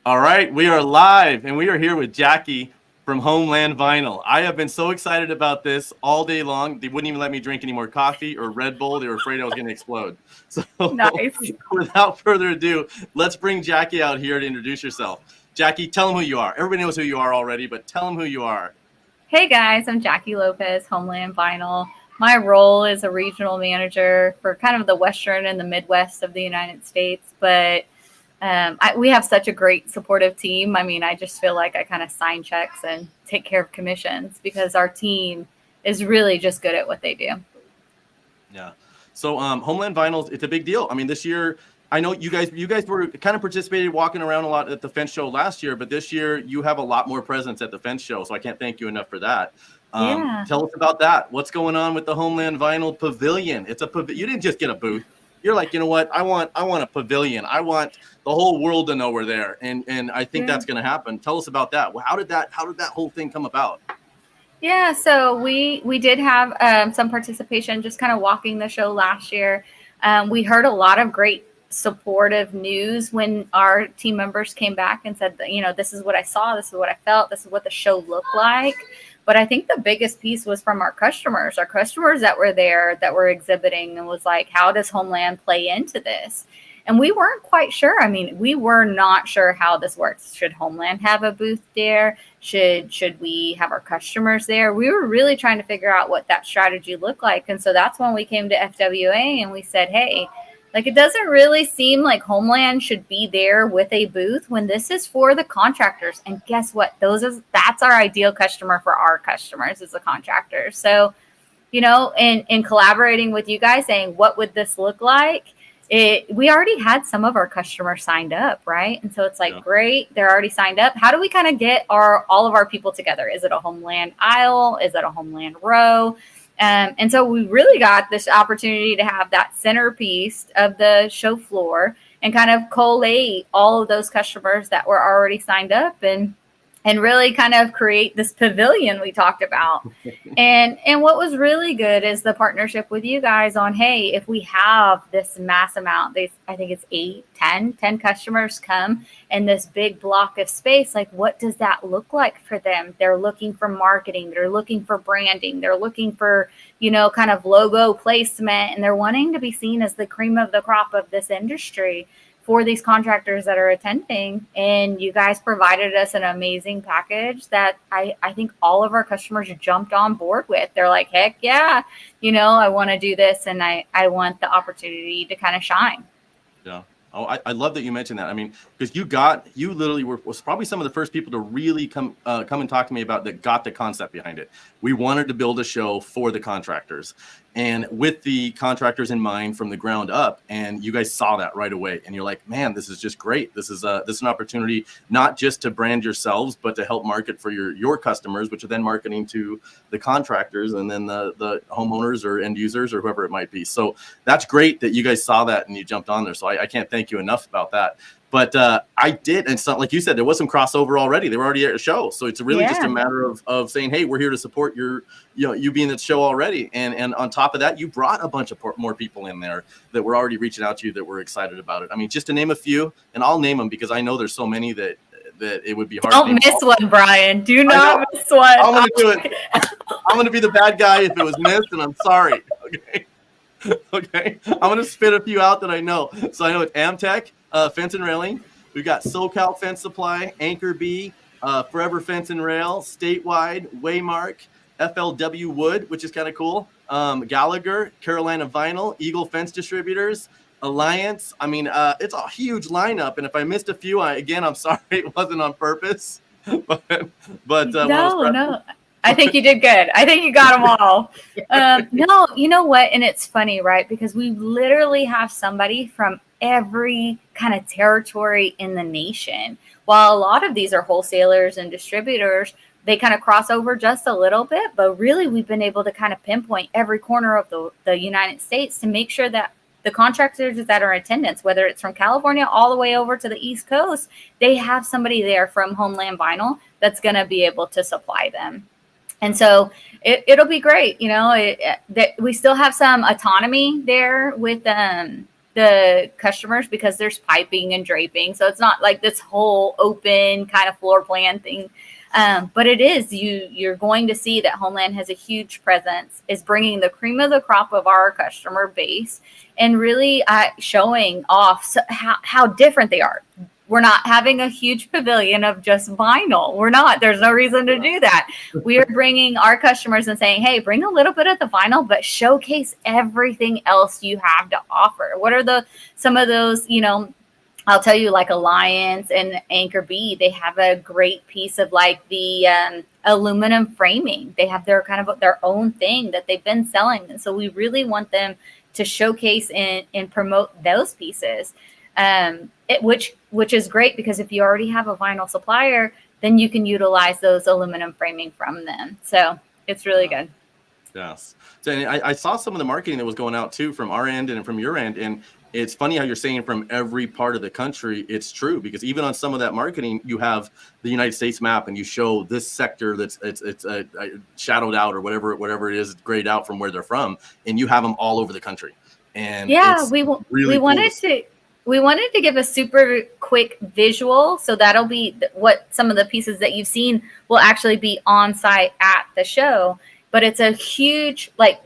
All right, we are live, and we are here with Jackie from Homeland Vinyl. I have been so excited about this all day long. They wouldn't even let me drink any more coffee or Red Bull. They were afraid I was going to explode. So Nice. without further ado, let's bring Jackie out here to introduce yourself. Jackie, tell them who you are. Everybody knows who you are already, but tell them who you are. Hey guys, I'm Jackie Lopez, Homeland Vinyl. My role is a regional manager for kind of the Western and the Midwest of the United States, but we have such a great supportive team. I mean, I just feel like I kind of sign checks and take care of commissions because our team is really just good at what they do. Yeah. So Homeland Vinyl, it's a big deal. I mean, this year, I know you guys were kind of participated walking around a lot at the fence show last year, but this year you have a lot more presence at the fence show. So I can't thank you enough for that. Yeah. Tell us about that. What's going on with the Homeland Vinyl Pavilion? You didn't just get a booth. You're like, you know what? I want a pavilion. I want the whole world to know we're there. And I think that's going to happen. Tell us about that. How did that whole thing come about? Yeah, so we did have some participation just kind of walking the show last year. We heard a lot of great supportive news when our team members came back and said that, this is what I saw, this is what I felt, this is what the show looked like. But I think the biggest piece was from our customers that were there, that were exhibiting, and was like, how does Homeland play into this? And we weren't quite sure. I mean, we were not sure how this works. Should Homeland have a booth there? Should we have our customers there? We were really trying to figure out what that strategy looked like. And so that's when we came to FWA and we said, hey, like, it doesn't really seem like Homeland should be there with a booth when this is for the contractors. And guess what? That's our ideal customer for our customers, is the contractors. So, in collaborating with you guys, saying, what would this look like? We already had some of our customers signed up, right? And so it's like, great, they're already signed up. How do we kind of get all of our people together? Is it a Homeland aisle? Is it a Homeland row? And so we really got this opportunity to have that centerpiece of the show floor and kind of collate all of those customers that were already signed up and really kind of create this pavilion we talked about. And what was really good is the partnership with you guys on, hey, if we have this mass amount, I think it's 10 customers come in this big block of space, like, what does that look like for them? They're looking for marketing, they're looking for branding, they're looking for, kind of logo placement, and they're wanting to be seen as the cream of the crop of this industry for these contractors that are attending. And you guys provided us an amazing package that I think all of our customers jumped on board with. They're like, heck yeah, I want to do this, and I want the opportunity to kind of shine. Yeah. Oh, I love that you mentioned that. I mean, because you literally was probably some of the first people to really come and talk to me about that, got the concept behind it. We wanted to build a show for the contractors and with the contractors in mind from the ground up. And you guys saw that right away. And you're like, man, this is just great. This is an opportunity not just to brand yourselves, but to help market for your customers, which are then marketing to the contractors and then the homeowners or end users or whoever it might be. So that's great that you guys saw that and you jumped on there. So I can't thank you enough about that. But I did, and so, like you said, there was some crossover already. They were already at a show, so it's really just a matter of saying, "Hey, we're here to support you being at the show already." And on top of that, you brought a bunch of more people in there that were already reaching out to you that were excited about it. I mean, just to name a few, and I'll name them because I know there's so many that it would be hard. Don't miss one, Brian. Do not miss one. I'm gonna do it. I'm gonna be the bad guy if it was missed, and I'm sorry. Okay. I'm gonna spit a few out that I know. So I know it's Amtech. Fence and railing. We've got SoCal Fence Supply, Anchor B, Forever Fence and Rail, Statewide, Waymark, FLW Wood, which is kind of cool. Gallagher, Carolina Vinyl, Eagle Fence Distributors, Alliance. I mean, it's a huge lineup. And if I missed a few, I'm sorry, it wasn't on purpose. but no. I think you did good. I think you got them all. No, you know what? And it's funny, right? Because we literally have somebody from every kind of territory in the nation. While a lot of these are wholesalers and distributors, they kind of cross over just a little bit. But really, we've been able to kind of pinpoint every corner of the United States to make sure that the contractors that are in attendance, whether it's from California all the way over to the East Coast, they have somebody there from Homeland Vinyl that's going to be able to supply them. And so it'll be great. We still have some autonomy there with the customers because there's piping and draping. So it's not like this whole open kind of floor plan thing. But it is, you're going to see that Homeland has a huge presence, is bringing the cream of the crop of our customer base and really showing off how different they are. We're not having a huge pavilion of just vinyl. We're not. There's no reason to do that. We are bringing our customers and saying, hey, bring a little bit of the vinyl, but showcase everything else you have to offer. What are some of those, I'll tell you, like Alliance and Anchor B, they have a great piece of like the aluminum framing. They have their kind of their own thing that they've been selling. And so we really want them to showcase and promote those pieces. Which is great because if you already have a vinyl supplier, then you can utilize those aluminum framing from them. So it's really good. Yes. So I saw some of the marketing that was going out too from our end and from your end. And it's funny how you're saying from every part of the country. It's true, because even on some of that marketing, you have the United States map and you show this sector that's it's shadowed out or whatever it is, grayed out from where they're from, and you have them all over the country. And yeah, we wanted to give a super quick visual. So that'll be what some of the pieces that you've seen will actually be on site at the show. But it's a huge like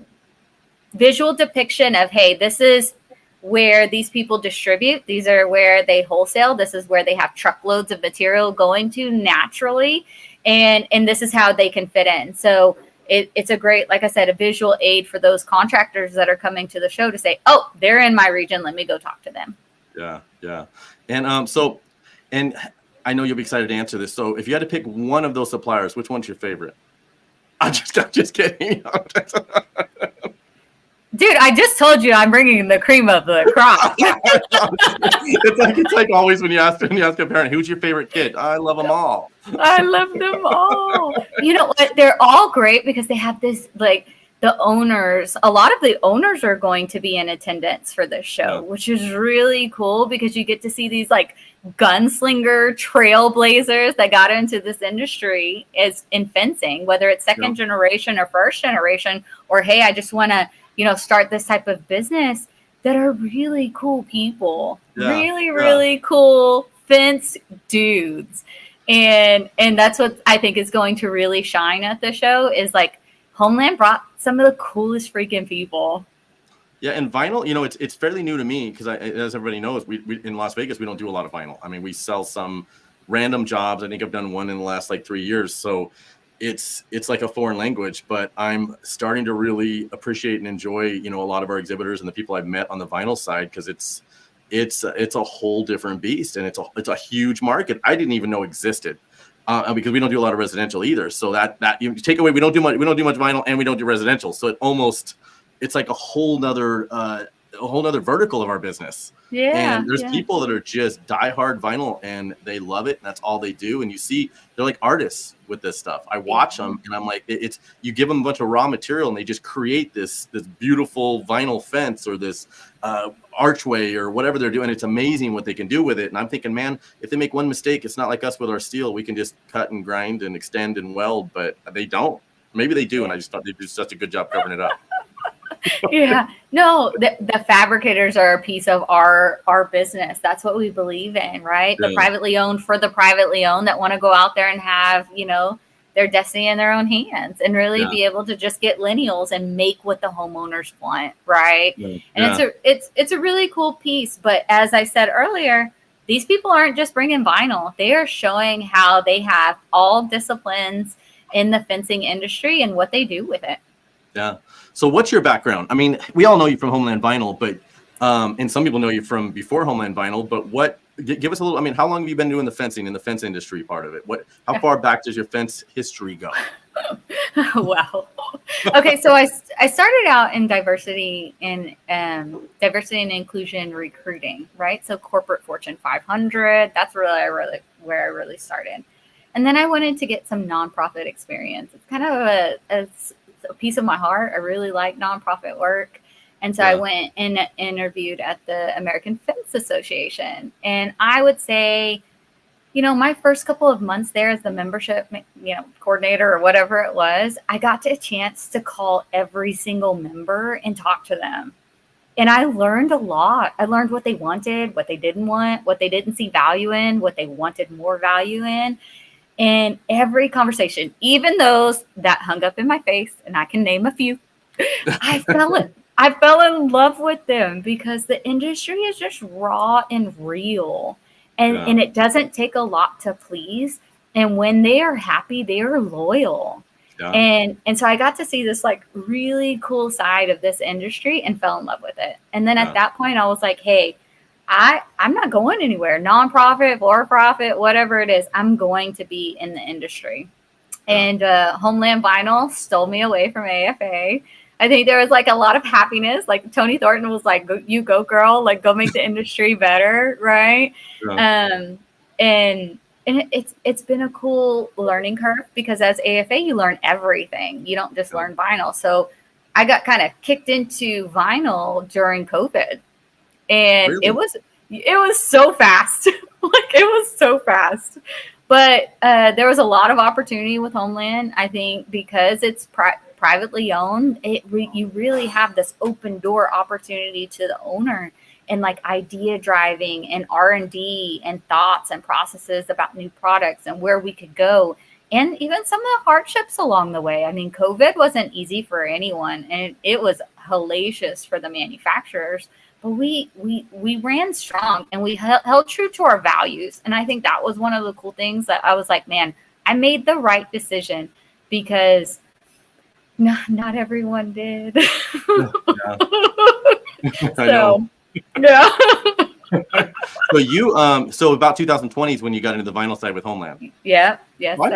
visual depiction of, hey, this is where these people distribute. These are where they wholesale. This is where they have truckloads of material going to naturally. And this is how they can fit in. So it's a great, like I said, a visual aid for those contractors that are coming to the show to say, oh, they're in my region. Let me go talk to them. Yeah. Yeah. And and I know you'll be excited to answer this. So if you had to pick one of those suppliers, which one's your favorite? I'm just kidding. Dude, I just told you I'm bringing the cream of the crop. it's like always when you ask a parent, who's your favorite kid? I love them all. I love them all. You know what? They're all great because they have this, like, the owners. A lot of the owners are going to be in attendance for this show, which is really cool because you get to see these like gunslinger trailblazers that got into this industry as in fencing, whether it's second generation or first generation, or hey, I just want to start this type of business, that are really cool people, really cool fence dudes. And that's what I think is going to really shine at the show is like Homeland brought some of the coolest freaking people. Yeah, and vinyl, it's fairly new to me because as everybody knows, we in Las Vegas, we don't do a lot of vinyl. I mean, we sell some random jobs. I think I've done one in the last like 3 years. So it's like a foreign language, but I'm starting to really appreciate and enjoy, a lot of our exhibitors and the people I've met on the vinyl side, because it's a whole different beast, and it's a huge market I didn't even know existed, because we don't do a lot of residential either. So that you take away, we don't do much vinyl, and we don't do residential. So it's like a whole nother vertical of our business. Yeah. And there's people that are just diehard vinyl and they love it. And that's all they do. And you see, they're like artists with this stuff. I watch them and I'm like, you give them a bunch of raw material and they just create this beautiful vinyl fence or this archway or whatever they're doing. It's amazing what they can do with it. And I'm thinking, man, if they make one mistake, it's not like us with our steel. We can just cut and grind and extend and weld, but they don't. Maybe they do. And I just thought they do such a good job covering it up. Yeah, no, the fabricators are a piece of our business. That's what we believe in, right? The privately owned for the privately owned that want to go out there and have, their destiny in their own hands and really be able to just get lineals and make what the homeowners want, right? And it's a really cool piece. But as I said earlier, these people aren't just bringing vinyl. They are showing how they have all disciplines in the fencing industry and what they do with it. Yeah. So what's your background? I mean, we all know you from Homeland Vinyl, but and some people know you from before Homeland Vinyl, but give us a little, I mean, how long have you been doing the fencing in the fence industry part of it? How far back does your fence history go? Wow. Okay. So I started out in diversity and inclusion recruiting, right? So corporate Fortune 500, that's where I really started. And then I wanted to get some nonprofit experience. It's kind of a piece of my heart. I really like nonprofit work. And so I went and interviewed at the American Fence Association. And I would say, my first couple of months there as the membership, coordinator or whatever it was, I got a chance to call every single member and talk to them. and I learned a lot. I learned what they wanted, what they didn't want, what they didn't see value in, what they wanted more value in. And every conversation, even those that hung up in my face, and I can name a few, I fell in love with them because the industry is just raw and real. And it doesn't take a lot to please. And when they are happy, they are loyal. Yeah. And so I got to see this like really cool side of this industry and fell in love with it. And then at that point I was like, hey, I'm not going anywhere, nonprofit, for profit, whatever it is, I'm going to be in the industry. And Homeland Vinyl stole me away from AFA. I think there was like a lot of happiness. Like Tony Thornton was like, you go girl, like go make the industry better. Right. Yeah. And it's been a cool learning curve because as AFA, you learn everything. You don't just learn vinyl. So I got kind of kicked into vinyl during COVID. And really? it was so fast. Like it was so fast. But there was a lot of opportunity with Homeland. I think because it's privately owned, you really have this open door opportunity to the owner and like idea driving and R&D and thoughts and processes about new products and where we could go. And even some of the hardships along the way. I mean, COVID wasn't easy for anyone, and it was hellacious for the manufacturers. But we ran strong and we held true to our values. And I think that was one of the cool things that I was like, man, I made the right decision because not everyone did. Yeah. So, yeah. So about 2020 is when you got into the vinyl side with Homeland. Yeah. Yes, well,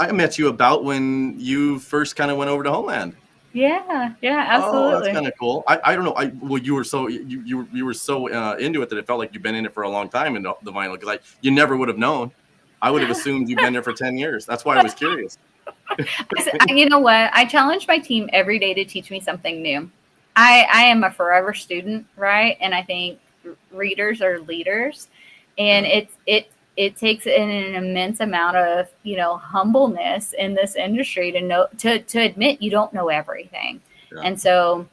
I met you about when you first kind of went over to Homeland. Yeah, absolutely. Oh, that's kind of cool. I don't know. Well, you were so you were so into it that it felt like you've been in it for a long time in the vinyl because you never would have known. I would have assumed you've been there for 10 years. That's why I was curious. You know what? I challenge my team every day to teach me something new. I am a forever student, right? And I think readers are leaders, and it takes an immense amount of, humbleness in this industry to know, to admit you don't know everything. Yeah. And so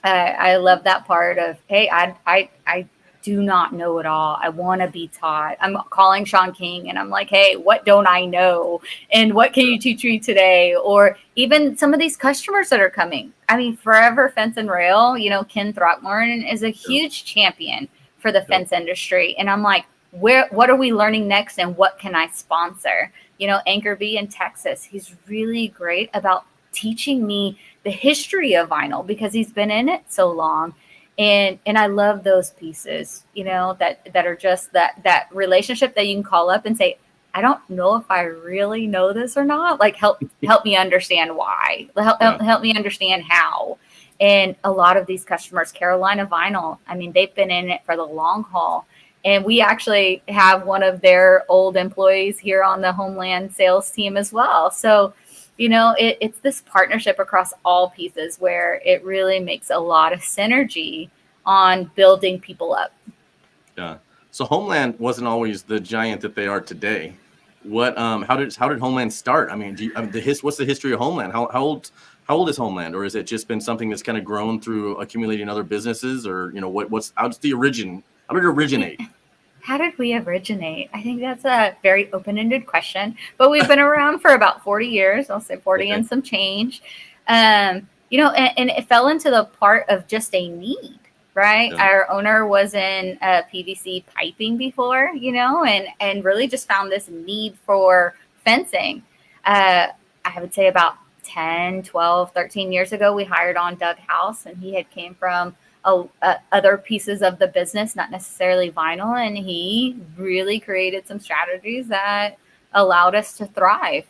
I love that part of, hey, I do not know it all. I want to be taught. I'm calling Sean King and I'm like, hey, what don't I know? And what can you teach me today? Or even some of these customers that are coming. I mean, Forever Fence and Rail, Ken Throckmorton is a huge champion for the fence industry. And I'm like, what are we learning next and what can I sponsor? Anchor B in Texas, he's really great about teaching me the history of vinyl because he's been in it so long. And I love those pieces, that are just that relationship that you can call up and say, I don't know if I really know this or not. Like help me understand why. Help me understand how. And a lot of these customers, Carolina Vinyl, I mean, they've been in it for the long haul. And we actually have one of their old employees here on the Homeland sales team as well. So, it's this partnership across all pieces where it really makes a lot of synergy on building people up. Yeah. So Homeland wasn't always the giant that they are today. What? How did Homeland start? I mean, what's the history of Homeland? How old is Homeland, or has it just been something that's kind of grown through accumulating other businesses, or how did it originate? How did we originate? I think that's a very open-ended question, but we've been around for about 40 years. I'll say 40 and some change. And it fell into the part of just a need, right? Yeah. Our owner was in PVC piping before, and really just found this need for fencing. I would say about 10, 12, 13 years ago, we hired on Doug House, and he had came from other pieces of the business, not necessarily vinyl. And he really created some strategies that allowed us to thrive.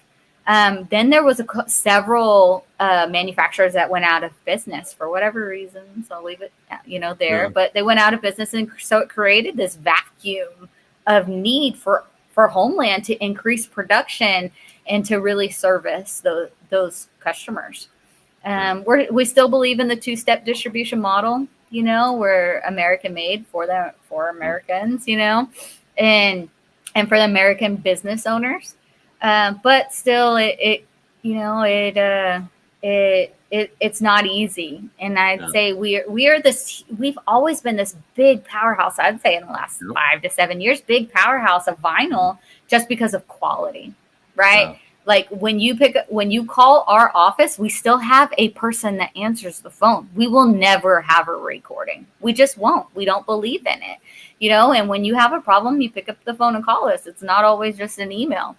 Then there was several manufacturers that went out of business for whatever reasons. I'll leave it, there. Yeah. But they went out of business, and so it created this vacuum of need for Homeland to increase production and to really service those customers. We still believe in the two-step distribution model. We're American made for Americans, and for the American business owners. But still it it's not easy. And I'd say we've always been this big powerhouse, I'd say in the last 5 to 7 years, big powerhouse of vinyl just because of quality, right? Yeah. Like when you call our office, we still have a person that answers the phone. We will never have a recording. We just won't. We don't believe in it, and when you have a problem, you pick up the phone and call us. It's not always just an email.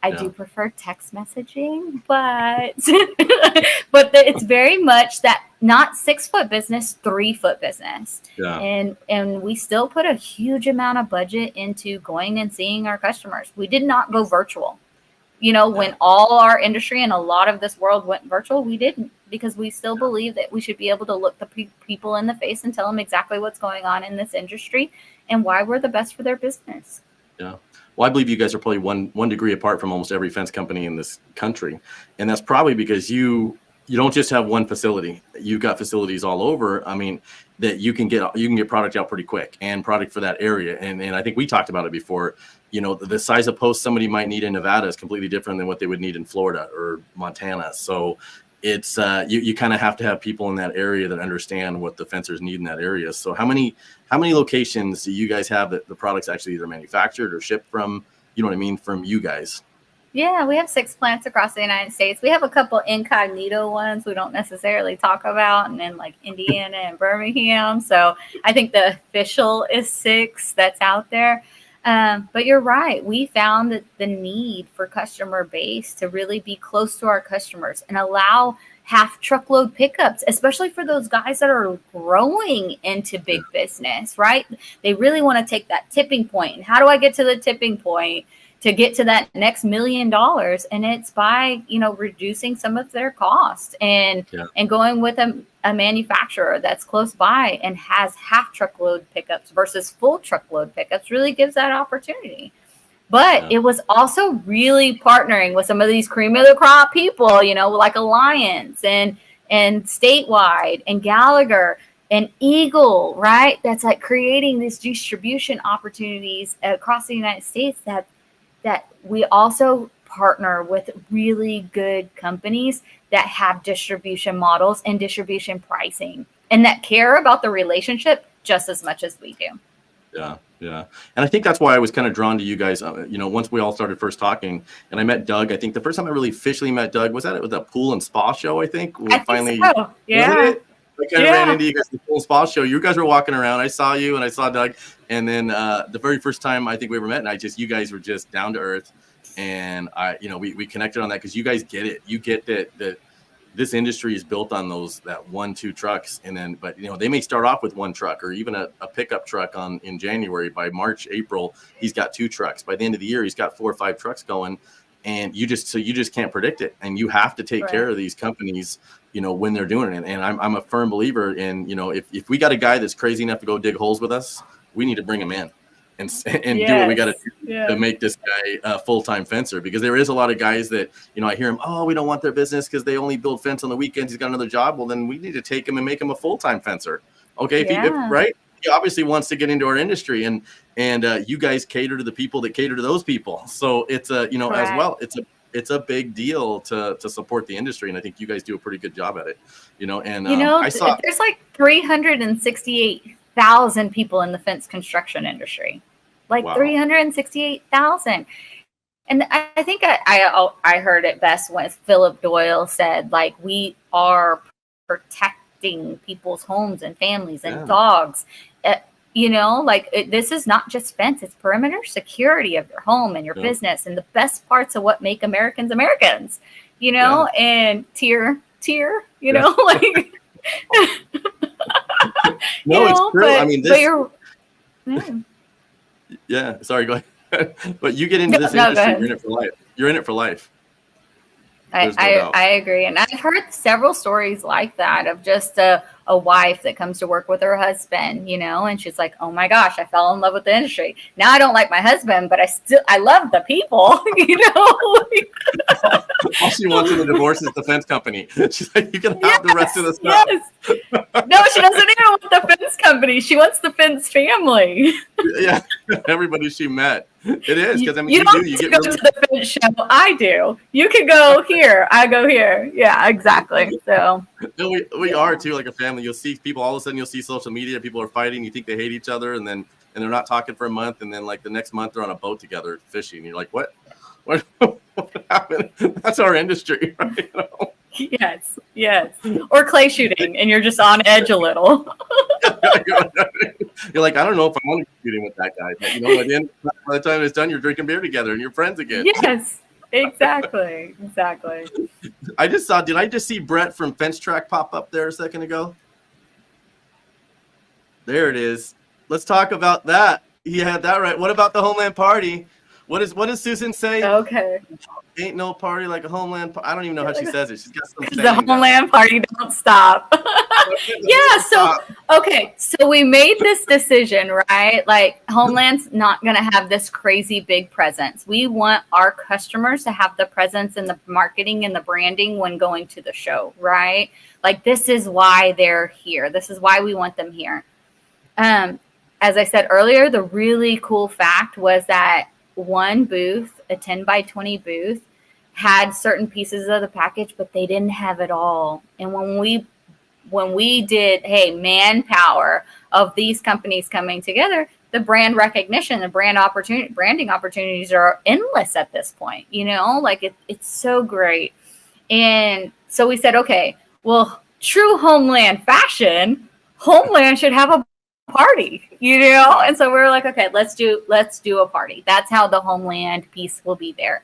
I do prefer text messaging, but it's very much that not 6-foot business, 3-foot business. Yeah. And we still put a huge amount of budget into going and seeing our customers. We did not go virtual. When all our industry and a lot of this world went virtual, we didn't, because we still believe that we should be able to look the people in the face and tell them exactly what's going on in this industry and why we're the best for their business. Yeah. Well, I believe you guys are probably one degree apart from almost every fence company in this country. And that's probably because you don't just have one facility. You've got facilities all over. I mean, that you can get product out pretty quick, and product for that area. And I think we talked about it before. The size of post somebody might need in Nevada is completely different than what they would need in Florida or Montana. So it's you kind of have to have people in that area that understand what the fencers need in that area. So how many locations do you guys have that the products actually either manufactured or shipped from, from you guys? Yeah, we have 6 plants across the United States. We have a couple incognito ones we don't necessarily talk about, and then like Indiana and Birmingham. So I think the official is 6 that's out there. But you're right. We found that the need for customer base to really be close to our customers and allow half truckload pickups, especially for those guys that are growing into big business, right? They really want to take that tipping point. And how do I get to the tipping point to get to that next $1 million? And it's by, reducing some of their costs and going with a manufacturer that's close by and has half truckload pickups versus full truckload pickups really gives that opportunity. But it was also really partnering with some of these cream of the crop people, like Alliance and Statewide and Gallagher and Eagle, right? That's like creating these distribution opportunities across the United States that we also partner with really good companies that have distribution models and distribution pricing and that care about the relationship just as much as we do. Yeah. Yeah. And I think that's why I was kind of drawn to you guys, once we all started first talking, and I met Doug. I think the first time I really officially met Doug was at the pool and spa show, I think. I think so. Yeah. I kind of ran into you guys at the pool and spa show. You guys were walking around. I saw you and I saw Doug. And then the very first time I think we ever met, and you guys were just down to earth. And we connected on that because you guys get it. You get that this industry is built on that 1-2 trucks, but they may start off with 1 truck or even a pickup truck in January. By March, April, he's got 2 trucks. By the end of the year, he's got 4 or 5 trucks going, and you just can't predict it, and you have to take care of these companies, when they're doing it. And I'm a firm believer in, if we got a guy that's crazy enough to go dig holes with us, we need to bring him in and do what we got to do to make this guy a full-time fencer, because there is a lot of guys that, I hear him, oh, we don't want their business because they only build fence on the weekends. He's got another job. Well, then we need to take him and make him a full-time fencer. Okay. If he obviously wants to get into our industry, and you guys cater to the people that cater to those people. So it's as well, it's a big deal to support the industry. And I think you guys do a pretty good job at it, I saw there's like 368,000 people in the fence construction industry, 368,000. And I think I heard it best when Philip Doyle said, like, we are protecting people's homes and families and dogs. This is not just fence, it's perimeter security of your home and your business and the best parts of what make Americans, and tier, like. No, it's true. But, I mean, sorry, go ahead. But you get into this industry, you're in it for life. You're in it for life. I agree. And I've heard several stories like that of just a wife that comes to work with her husband, and she's like, oh my gosh, I fell in love with the industry. Now I don't like my husband, but I love the people, All she wants in a divorce is the fence company. She's like, you can have the rest of the stuff. Yes. No, she doesn't even want the fence company. She wants the fence family. Yeah, everybody she met. It is because I mean, you don't you get get to go really. to the fence show. I do. You can go here. I go here. Yeah, exactly. So No, we are too like a family. You'll see people all of a sudden. You'll see social media. People are fighting. You think they hate each other, and they're not talking for a month, and then like the next month they're on a boat together fishing. And you're like, what what happened? That's our industry, right? You know? yes. Or clay shooting, and you're just on edge a little. You're like, I don't know if I want to be shooting with that guy, but you know, by the time it's done, you're drinking beer together and you're friends again. Yes, exactly. Did I just see Brett from Fence Track pop up there a second ago? There it is. Let's talk about that. He had that right. What about the Homeland Party? What does Susan say? Okay. Ain't no party like a Homeland. I don't even know how she says it. She's got some. The Homeland Party don't stop. Yeah. So okay. So we made this decision, right? Like Homeland's not going to have this crazy big presence. We want our customers to have the presence and the marketing and the branding when going to the show, right? Like this is why they're here. This is why we want them here. As I said earlier, the really cool fact was that one booth, a 10 by 20 booth, had certain pieces of the package, but they didn't have it all. And when we did, manpower of these companies coming together, the brand recognition, the branding opportunities are endless at this point. You know, like it's so great. And so we said, okay, well, true Homeland fashion, Homeland should have a party, you know? And so we're like, okay, let's do a party. That's how the Homeland piece will be there.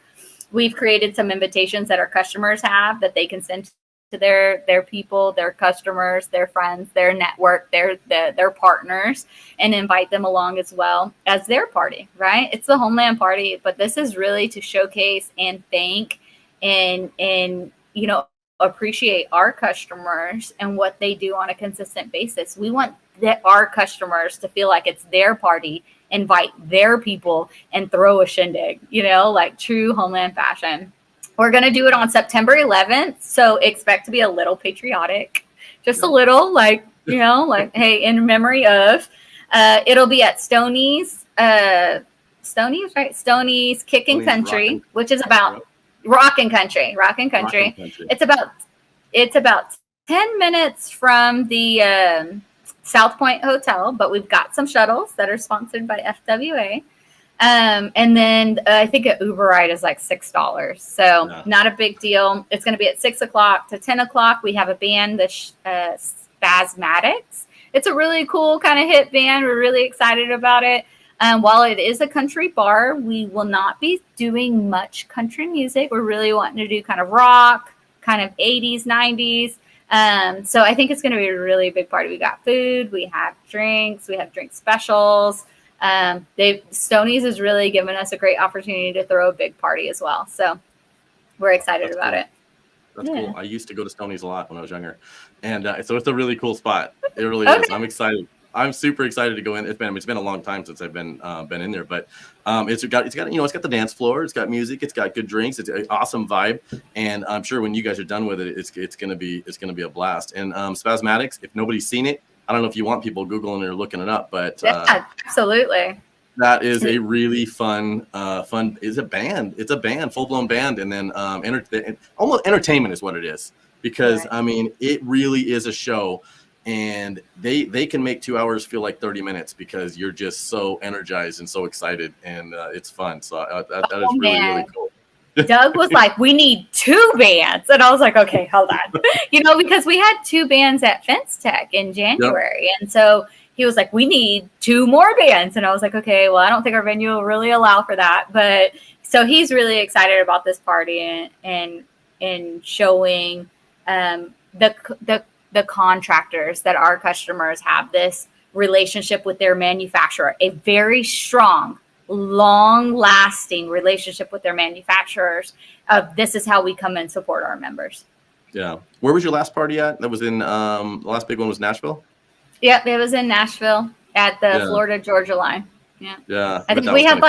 We've created some invitations that our customers have that they can send to their people, their customers, their friends, their network, their partners, and invite them along as well as their party, right? It's the Homeland Party, but this is really to showcase and thank and you know, appreciate our customers and what they do on a consistent basis. We want our customers to feel like it's their party, invite their people, and throw a shindig, you know, like true Homeland fashion. We're going to do it on September 11th, so expect to be a little patriotic, just a little, like, you know, like, hey, in memory of. It'll be at Stoney's, right? Stoney's Kicking Country, which is about Rockin' Country. It's about 10 minutes from the South Point Hotel, but we've got some shuttles that are sponsored by FWA. And then I think an Uber ride is like $6. So not a big deal. It's going to be at 6 o'clock to 10 o'clock. We have a band, the Spasmatics. It's a really cool kind of hit band. We're really excited about it. While it is a country bar, we will not be doing much country music. We're really wanting to do kind of rock, kind of 80s, 90s. So I think it's going to be a really big party. We got food, we have drinks, we have drink specials. Stoney's has really given us a great opportunity to throw a big party as well. So we're excited about it. That's cool. I used to go to Stoney's a lot when I was younger. And so it's a really cool spot. It really is. I'm excited. I'm super excited to go in. It's been a long time since I've been in there, but it's got the dance floor, it's got music, it's got good drinks, it's an awesome vibe, and I'm sure when you guys are done with it, it's gonna be a blast. And Spasmatics, if nobody's seen it, I don't know if you want people Googling or looking it up, but absolutely. That is a really fun. It's a band, full blown band, and then almost entertainment is what it is, because I mean it really is a show. And they can make 2 hours feel like 30 minutes because you're just so energized and so excited, and it's fun. So that is really cool. Doug was like, we need 2 bands. And I was like, okay, hold on. You know, because we had 2 bands at Fence Tech in January. Yep. And so he was like, we need 2 more bands. And I was like, okay, well, I don't think our venue will really allow for that. But so he's really excited about this party and showing the contractors that our customers have this relationship with their manufacturer, a very strong, long-lasting relationship with their manufacturers. This is how we come and support our members. Yeah. Where was your last party at? That was in the last big one was Nashville? Yep, it was in Nashville at the Florida-Georgia line. Yeah. Yeah. I think we had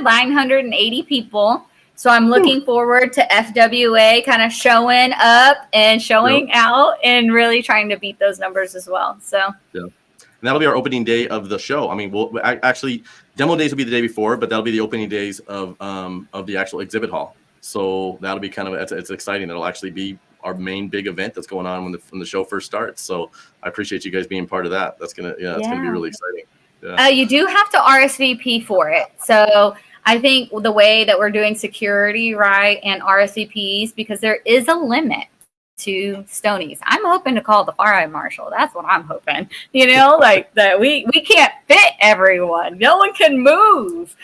980 people. So I'm looking forward to FWA kind of showing up and showing out and really trying to beat those numbers as well. So yeah. And that'll be our opening day of the show. I mean, we'll actually demo days will be the day before, but that'll be the opening days of the actual exhibit hall. So that'll be kind of it's exciting. It'll actually be our main big event that's going on when the show first starts. So I appreciate you guys being part of that. That's gonna be really exciting. Yeah. You do have to RSVP for it. So I think the way that we're doing security, right, and RSVPs, because there is a limit to Stoney's. I'm hoping to call the fire marshal. That's what I'm hoping. Like that we can't fit everyone. No one can move.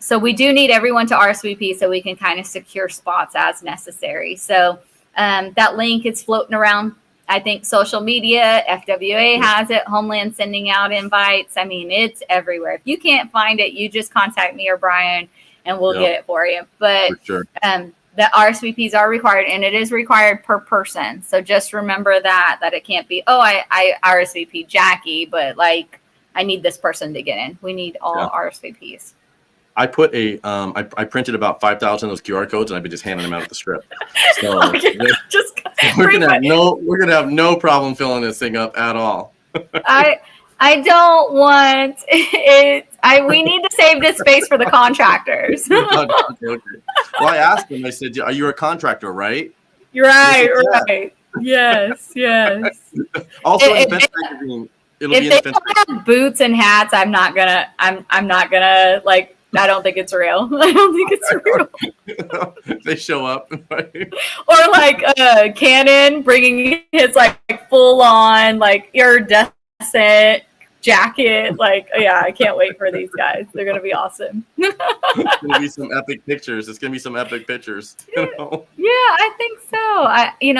So we do need everyone to RSVP so we can kind of secure spots as necessary. So that link is floating around. I think social media, FWA has it, Homeland sending out invites. I mean, it's everywhere. If you can't find it, you just contact me or Brian and we'll get it for you. But for sure. The RSVPs are required, and it is required per person. So just remember that it can't be, I RSVP Jackie, but like I need this person to get in. We need all RSVPs. I put I printed about 5,000 of those QR codes, and I've been just handing them out at the strip. So we're gonna have no problem filling this thing up at all. I don't want it. We need to save this space for the contractors. Okay. Well, I asked them. I said, "Are you a contractor, right?" You're right. Right. Yes. Also, in Fence Magazine, it'll be in the Fence. If they don't have boots and hats, I'm not gonna like. I don't think it's real. I don't think it's real. They show up. Or like Cannon bringing his like full on like iridescent jacket. Like, I can't wait for these guys. They're going to be awesome. It's going to be some epic pictures. Yeah, I think so.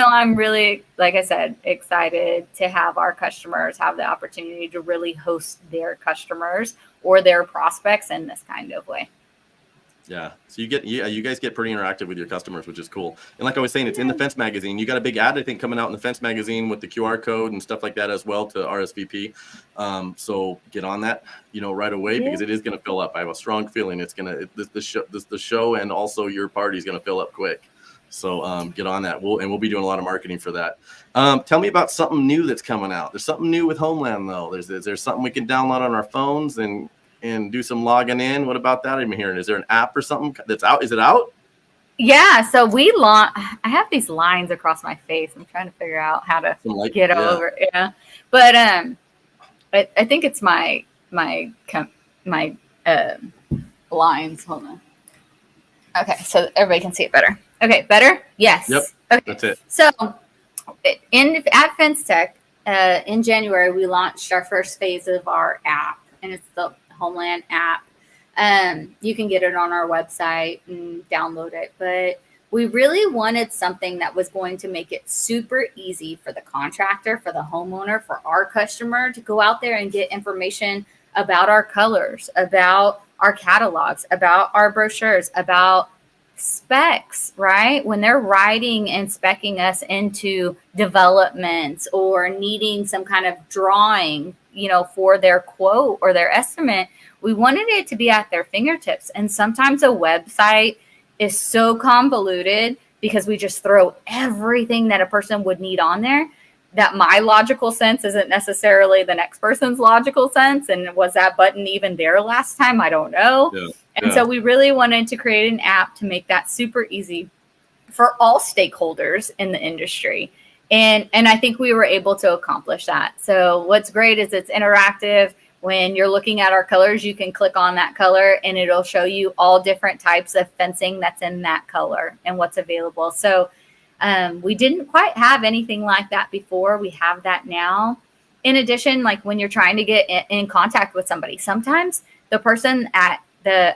I'm really, like I said, excited to have our customers have the opportunity to really host their customers or their prospects in this kind of way. Yeah. So you guys get pretty interactive with your customers, which is cool. And like I was saying, it's in the Fence Magazine. You got a big ad, I think, coming out in the Fence Magazine with the QR code and stuff like that as well to RSVP. So get on that, right away because it is going to fill up. I have a strong feeling it's going to the show and also your party is going to fill up quick. So get on that. We'll be doing a lot of marketing for that. Tell me about something new that's coming out. There's something new with Homeland though. There's something we can download on our phones and do some logging in. What about that? I'm hearing. Is there an app or something that's out? Is it out? Yeah. So I have these lines across my face. I'm trying to figure out how to get over. Yeah. But I think it's my lines. Hold on. Okay. So everybody can see it better. Okay. Better? Yes. Yep. Okay. That's it. So at Fence Tech, in January, we launched our first phase of our app, and it's the Homeland app. You can get it on our website and download it, but we really wanted something that was going to make it super easy for the contractor, for the homeowner, for our customer to go out there and get information about our colors, about our catalogs, about our brochures, about specs, right? When they're writing and speccing us into developments or needing some kind of drawing, for their quote or their estimate, we wanted it to be at their fingertips. And sometimes a website is so convoluted because we just throw everything that a person would need on there that my logical sense isn't necessarily the next person's logical sense. And was that button even there last time? I don't know. So we really wanted to create an app to make that super easy for all stakeholders in the industry. And I think we were able to accomplish that. So what's great is it's interactive. When you're looking at our colors, you can click on that color and it'll show you all different types of fencing that's in that color and what's available. So we didn't quite have anything like that before. We have that now. In addition, like when you're trying to get in contact with somebody, sometimes the person at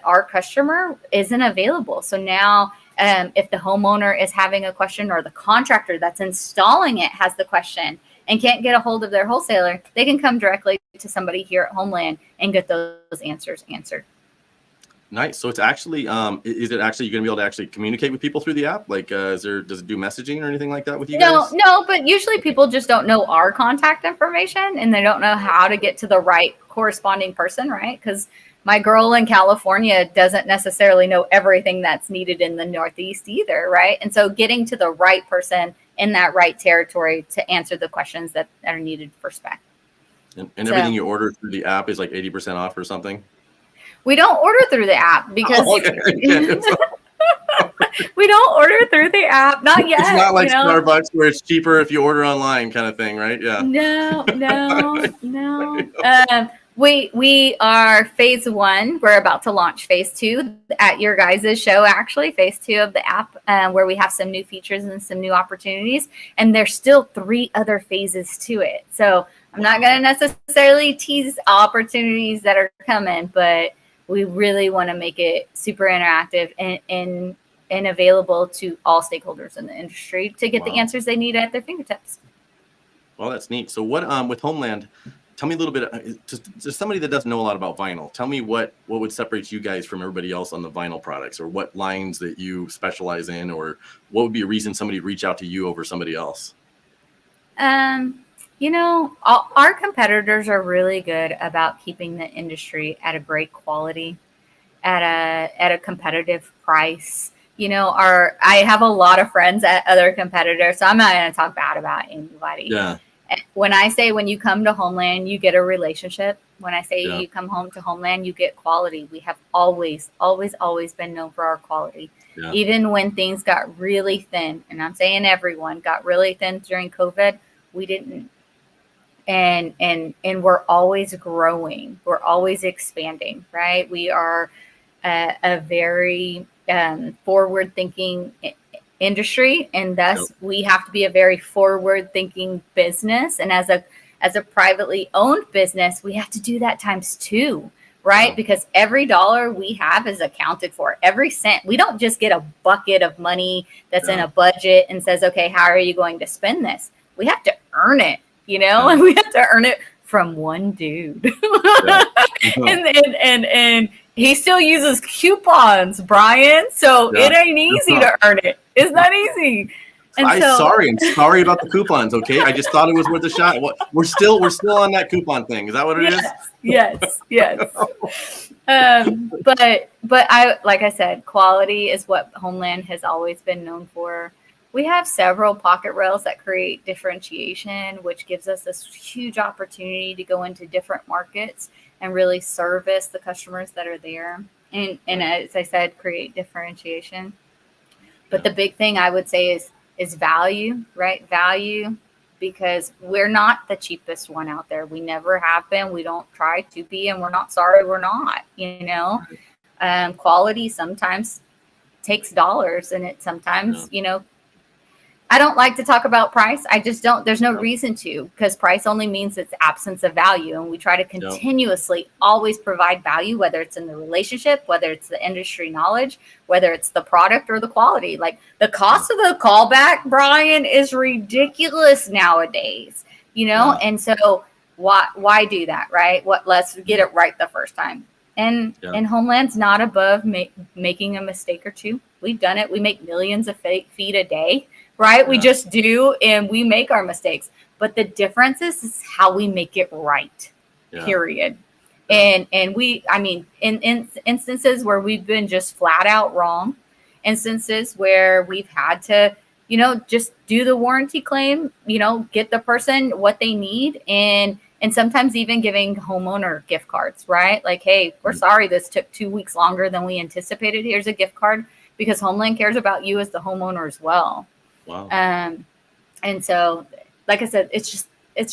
our customer isn't available. So now if the homeowner is having a question or the contractor that's installing it has the question and can't get a hold of their wholesaler, they can come directly to somebody here at Homeland and get those answers answered. Nice. So it's actually, is it actually, you're going to be able to actually communicate with people through the app? Like, does it do messaging or anything like that with you guys? No, but usually people just don't know our contact information and they don't know how to get to the right corresponding person, right? Because my girl in California doesn't necessarily know everything that's needed in the Northeast either, right? And so getting to the right person in that right territory to answer the questions that are needed for spec. And everything you order through the app is like 80% off or something? We don't order through the app because we don't order through the app. Not yet. It's not like you know? Starbucks where it's cheaper if you order online kind of thing, right? Yeah. No. We are phase 1. We're about to launch phase 2 at your guys' show, actually, phase 2 of the app, where we have some new features and some new opportunities. And there's still 3 other phases to it. So I'm not going to necessarily tease opportunities that are coming, but we really want to make it super interactive and available to all stakeholders in the industry to get the answers they need at their fingertips. Well, that's neat. So what with Homeland, tell me a little bit, to somebody that doesn't know a lot about vinyl, tell me what would separate you guys from everybody else on the vinyl products, or what lines that you specialize in, or what would be a reason somebody would reach out to you over somebody else? Our competitors are really good about keeping the industry at a great quality, at a competitive price. I have a lot of friends at other competitors, so I'm not going to talk bad about anybody. Yeah. When I say when you come to Homeland, you get a relationship. When I say you come home to Homeland, you get quality. We have always been known for our quality. Yeah. Even when things got really thin, and I'm saying everyone got really thin during COVID, we didn't. And we're always growing. We're always expanding, right? We are a very forward-thinking industry, and thus we have to be a very forward-thinking business. And as a privately owned business, we have to do that times 2, right? Because every dollar we have is accounted for, every cent. We don't just get a bucket of money that's in a budget and says, okay, how are you going to spend this? We have to earn it, and we have to earn it from one dude. and he still uses coupons, Brian. So it ain't easy to earn it. It's not easy. I'm sorry about the coupons. Okay, I just thought it was worth a shot. We're still on that coupon thing. Is that what it is? Yes. But like I said, quality is what Homeland has always been known for. We have several pocket rails that create differentiation, which gives us this huge opportunity to go into different markets and really service the customers that are there. And as I said, create differentiation. But the big thing I would say is value, right? Value, because we're not the cheapest one out there. We never have been. We don't try to be, and we're not sorry we're not, Quality sometimes takes dollars, and it sometimes, I don't like to talk about price. I just don't. There's no reason to, because price only means it's absence of value. And we try to continuously always provide value, whether it's in the relationship, whether it's the industry knowledge, whether it's the product or the quality. Like the cost of the callback, Brian, is ridiculous nowadays, And so why do that, right? Let's get it right the first time. And Homeland's not above making a mistake or two. We've done it. We make millions of feet a day. Right? Yeah. We just do, and we make our mistakes. But the difference is how we make it right, period. And in instances where we've been just flat out wrong, instances where we've had to, just do the warranty claim, get the person what they need, and sometimes even giving homeowner gift cards, right? Like, hey, we're sorry this took 2 weeks longer than we anticipated. Here's a gift card, because Homeland cares about you as the homeowner as well. Wow. And so, like I said, it's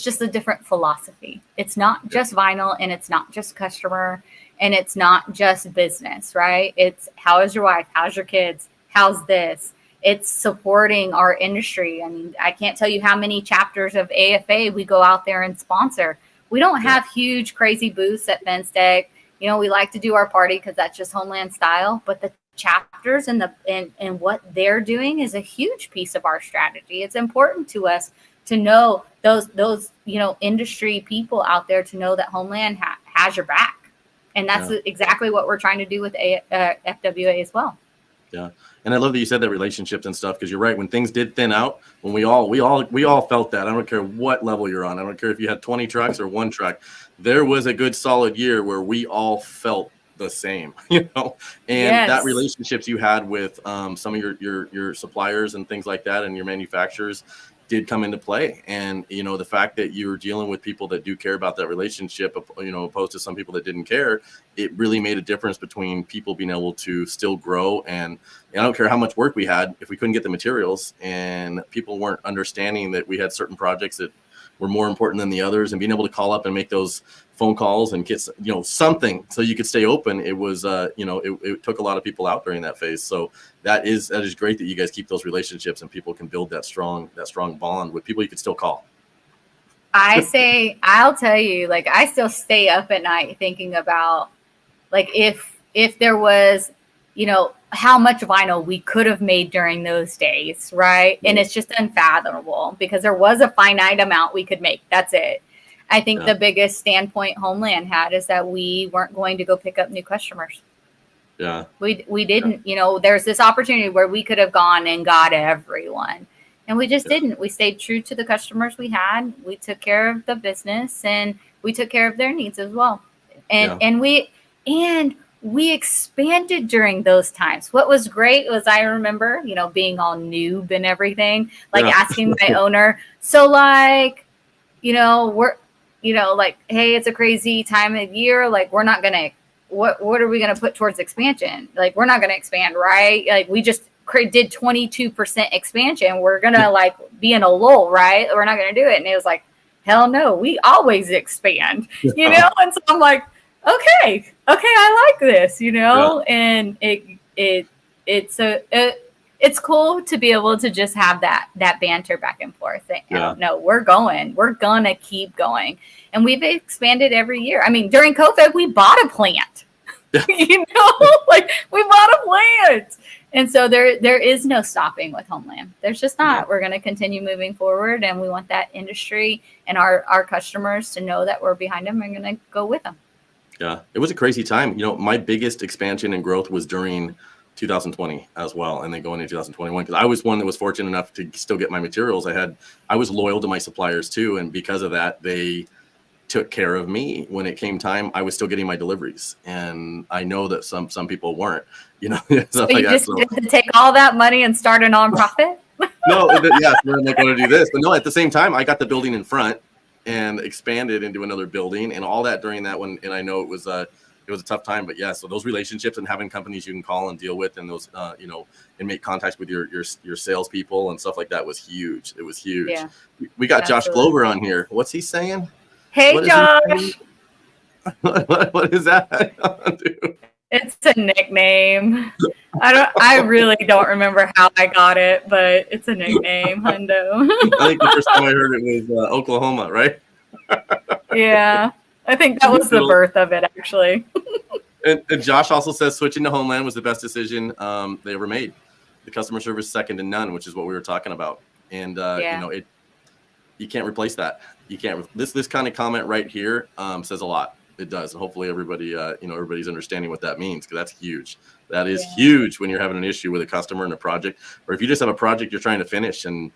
just a different philosophy. It's not just vinyl, and it's not just customer, and it's not just business, right? It's how is your wife? How's your kids? How's this? It's supporting our industry. I mean, I can't tell you how many chapters of AFA we go out there and sponsor. We don't have huge, crazy booths at FinStech. We like to do our party because that's just Homeland style, but the chapters and what they're doing is a huge piece of our strategy. It's important to us to know those industry people out there, to know that Homeland has your back, and that's exactly what we're trying to do with FWA as well. Yeah. And I love that you said that relationships and stuff, because you're right. When things did thin out, when we all felt that. I don't care what level you're on. I don't care if you had 20 trucks or one truck. There was a good solid year where we all felt the same, you know, and that Yes. relationships you had with some of your suppliers and things like that and your manufacturers did come into play. And, you know, the fact that you were dealing with people that do care about that relationship, you know, opposed to some people that didn't care, it really made a difference between people being able to still grow. And I don't care how much work we had, if we couldn't get the materials and people weren't understanding that we had certain projects that were more important than the others, and being able to call up and make those phone calls and get, you know, something so you could stay open. It was, you know, it took a lot of people out during that phase. So that is great that you guys keep those relationships and people can build that strong bond with people you could still call. I'll tell you, like, I still stay up at night thinking about, like, if there was, you know, how much vinyl we could have made during those days, right? And it's just unfathomable because there was a finite amount we could make. That's it. I think the biggest standpoint Homeland had is that we weren't going to go pick up new customers. Yeah. We didn't, you know, there's this opportunity where we could have gone and got everyone. And we just didn't. We stayed true to the customers we had. We took care of the business and we took care of their needs as well. And we expanded during those times. What was great was, I remember, you know, being all noob and everything, like asking my owner, so, like, you know, we're, you know, like, hey, it's a crazy time of year. Like, we're not going to, what are we going to put towards expansion? Like, we're not going to expand, right? Like, we just did 22% expansion. We're going to, like, be in a lull, right? We're not going to do it. And it was like, hell no, we always expand, you know? And so I'm like, okay, I like this, you know, and it's cool to be able to just have that banter back and forth. No, we're gonna keep going, and we've expanded every year. I mean, during COVID, we bought a plant, you know, like, we bought a plant, and so there is no stopping with Homeland. There's just not. We're going to continue moving forward, and we want that industry and our customers to know that we're behind them and going to go with them. Yeah, it was a crazy time. You know, my biggest expansion and growth was during 2020 as well, and then going into 2021, because I was one that was fortunate enough to still get my materials. I was loyal to my suppliers too, and because of that, they took care of me when it came time. I was still getting my deliveries, and I know that some people weren't. You know, so you just had to take all that money and start a nonprofit? No, we're not going to do this, but no. At the same time, I got the building in front and expanded into another building and all that during that one. And I know it was a tough time, but so those relationships and having companies you can call and deal with, and those, you know, and make contacts with your salespeople and stuff like that was huge. It was huge. Yeah. We got Josh Glover on here. What's he saying? Hey, Josh. What is that? Dude? It's a nickname. I really don't remember how I got it, but it's a nickname, Hundo. I think the first time I heard it was Oklahoma, right? Yeah, I think that was the birth of it, actually. And Josh also says switching to Homeland was the best decision they ever made. The customer service second to none, which is what we were talking about. And you know, you can't replace that. You can't. This kind of comment right here says a lot. It does. And hopefully everybody, you know, everybody's understanding what that means, because that's huge. That is huge when you're having an issue with a customer and a project, or if you just have a project you're trying to finish and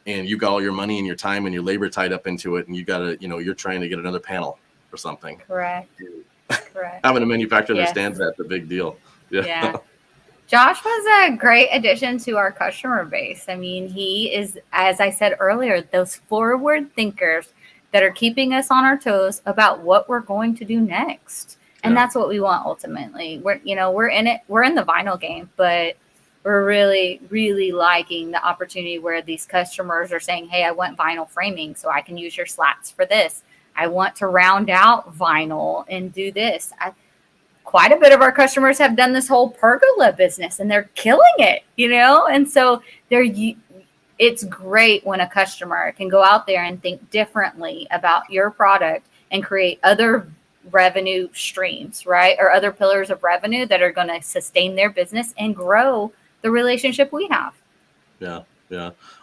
you got all your money and your time and your labor tied up into it, and you got to, you know, you're trying to get another panel or something. Correct. Having a manufacturer understands that's a big deal. Yeah. Josh was a great addition to our customer base. I mean, he is, as I said earlier, those forward thinkers that are keeping us on our toes about what we're going to do next. And that's what we want ultimately. We're in it. We're in the vinyl game, but we're really, really liking the opportunity where these customers are saying, hey, I want vinyl framing so I can use your slats for this. I want to round out vinyl and do this. Quite a bit of our customers have done this whole pergola business, and they're killing it, you know? And so it's great when a customer can go out there and think differently about your product and create other revenue streams, right? Or other pillars of revenue that are going to sustain their business and grow the relationship we have. Yeah.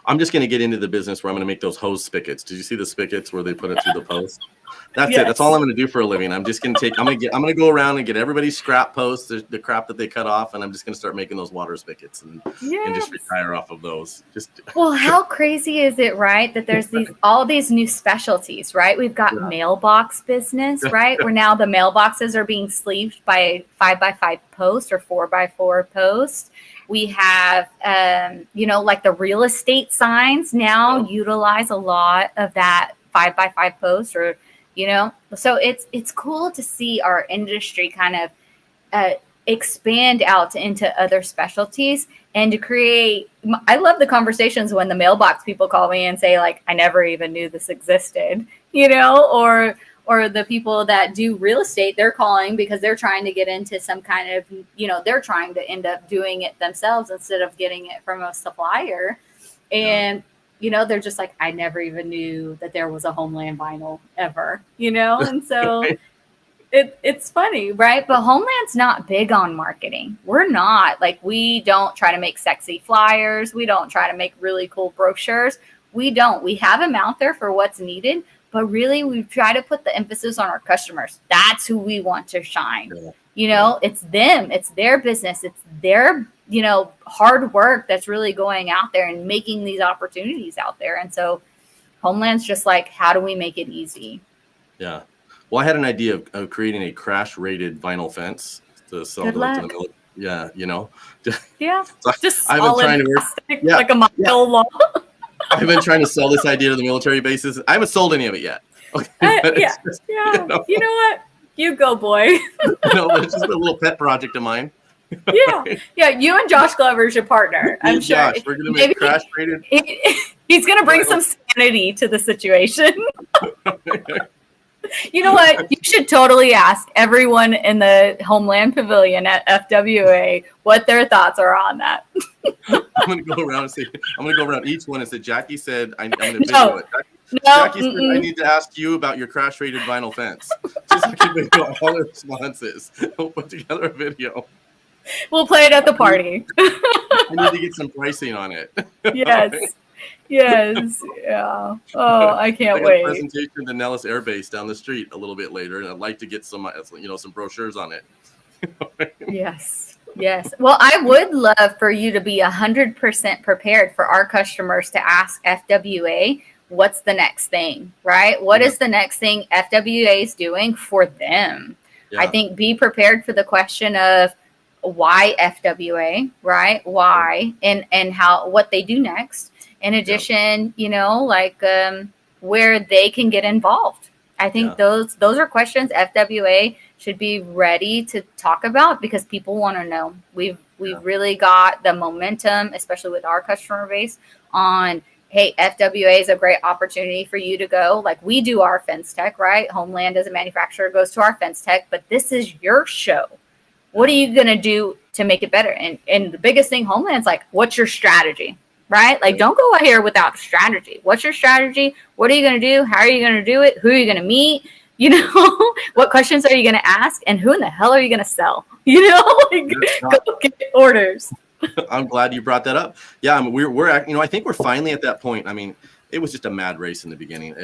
I'm just going to get into the business where I'm going to make those hose spigots. Did you see the spigots where they put it through the post? That's it. That's all I'm going to do for a living. I'm going to go around and get everybody's scrap posts, the crap that they cut off, and I'm just going to start making those water spigots and just retire off of those. Well, how crazy is it, right? That there's all these new specialties, right? We've got mailbox business, right? Where now the mailboxes are being sleeved by 5x5 posts or 4x4 posts. We have, like the real estate signs now utilize a lot of that 5x5 post, or, so it's cool to see our industry kind of expand out into other specialties and to create. I love the conversations when the mailbox people call me and say, like, I never even knew this existed, or the people that do real estate, they're calling because they're trying to get into some kind of, they're trying to end up doing it themselves instead of getting it from a supplier. And, they're just like, I never even knew that there was a Homeland Vinyl ever, and so it's funny, right? But Homeland's not big on marketing. We're not. Like, we don't try to make sexy flyers. We don't try to make really cool brochures. We don't. We have them out there for what's needed. But really, we try to put the emphasis on our customers. That's who we want to shine. It's them. It's their business. It's their, hard work that's really going out there and making these opportunities out there. And so Homeland's just like, how do we make it easy? Yeah. Well, I had an idea of creating a crash-rated vinyl fence to sell to the military. Yeah, Yeah. So just I've been trying to work. Like a mile long. I've been trying to sell this idea to the military bases. I haven't sold any of it yet. Okay. You know what? You go, boy. It's just a little pet project of mine. Yeah. You and Josh Glover should partner. I'm sure. Josh, we're going to make crash rated. He's going to bring some sanity to the situation. You know what? You should totally ask everyone in the Homeland Pavilion at FWA what their thoughts are on that. I'm going to go around each one and say, Jackie said, I'm going to video it. Jackie said, I need to ask you about your crash-rated vinyl fence. Just like you video all the responses. We'll put together a video. We'll play it at the party. I need to get some pricing on it. Yes. Yes. Yeah. Oh, I can't wait. A presentation at the Nellis Air Base down the street a little bit later, and I'd like to get some brochures on it. Yes. Well, I would love for you to be 100% prepared for our customers to ask FWA, what's the next thing, right? What is the next thing FWA is doing for them? I think be prepared for the question of why FWA, right? Why and how, what they do next. In addition, where they can get involved. I think those are questions FWA should be ready to talk about because people want to know. We've really got the momentum, especially with our customer base, on, hey, FWA is a great opportunity for you to go. Like, we do our fence tech, right? Homeland as a manufacturer goes to our fence tech, but this is your show. What are you going to do to make it better? And the biggest thing, Homeland's like, what's your strategy? Right? Like, don't go out here without strategy. What's your strategy? What are you going to do? How are you going to do it? Who are you going to meet? What questions are you going to ask? And who in the hell are you going to sell? Go get orders. I'm glad you brought that up. Yeah, I mean, we're I think we're finally at that point. I mean, it was just a mad race in the beginning.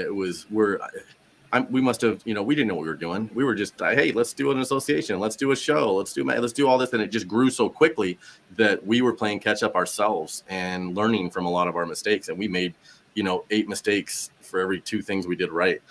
We must have, we didn't know what we were doing. We were just, hey, let's do an association. Let's do a show. Let's do all this. And it just grew so quickly that we were playing catch up ourselves and learning from a lot of our mistakes. And we made, 8 mistakes for every 2 things we did right.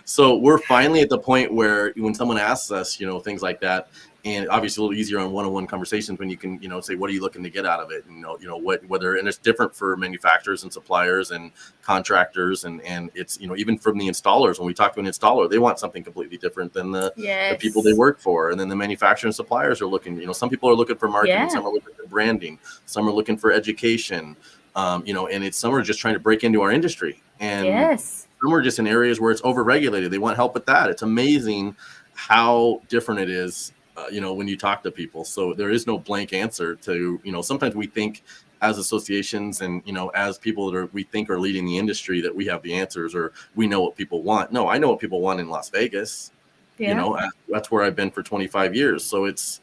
So we're finally at the point where when someone asks us, things like that, and obviously a little easier on one-on-one conversations when you can, say, what are you looking to get out of it? And, and it's different for manufacturers and suppliers and contractors. And it's, even from the installers, when we talk to an installer, they want something completely different than the people they work for. And then the manufacturer and suppliers are looking, some people are looking for marketing, some are looking for branding, some are looking for education, and some are just trying to break into our industry. And some are just in areas where it's overregulated. They want help with that. It's amazing how different it is. When you talk to people. So there is no blank answer to, sometimes we think as associations and, as people that we think are leading the industry that we have the answers or we know what people want. No, I know what people want in Las Vegas. That's where I've been for 25 years. So it's,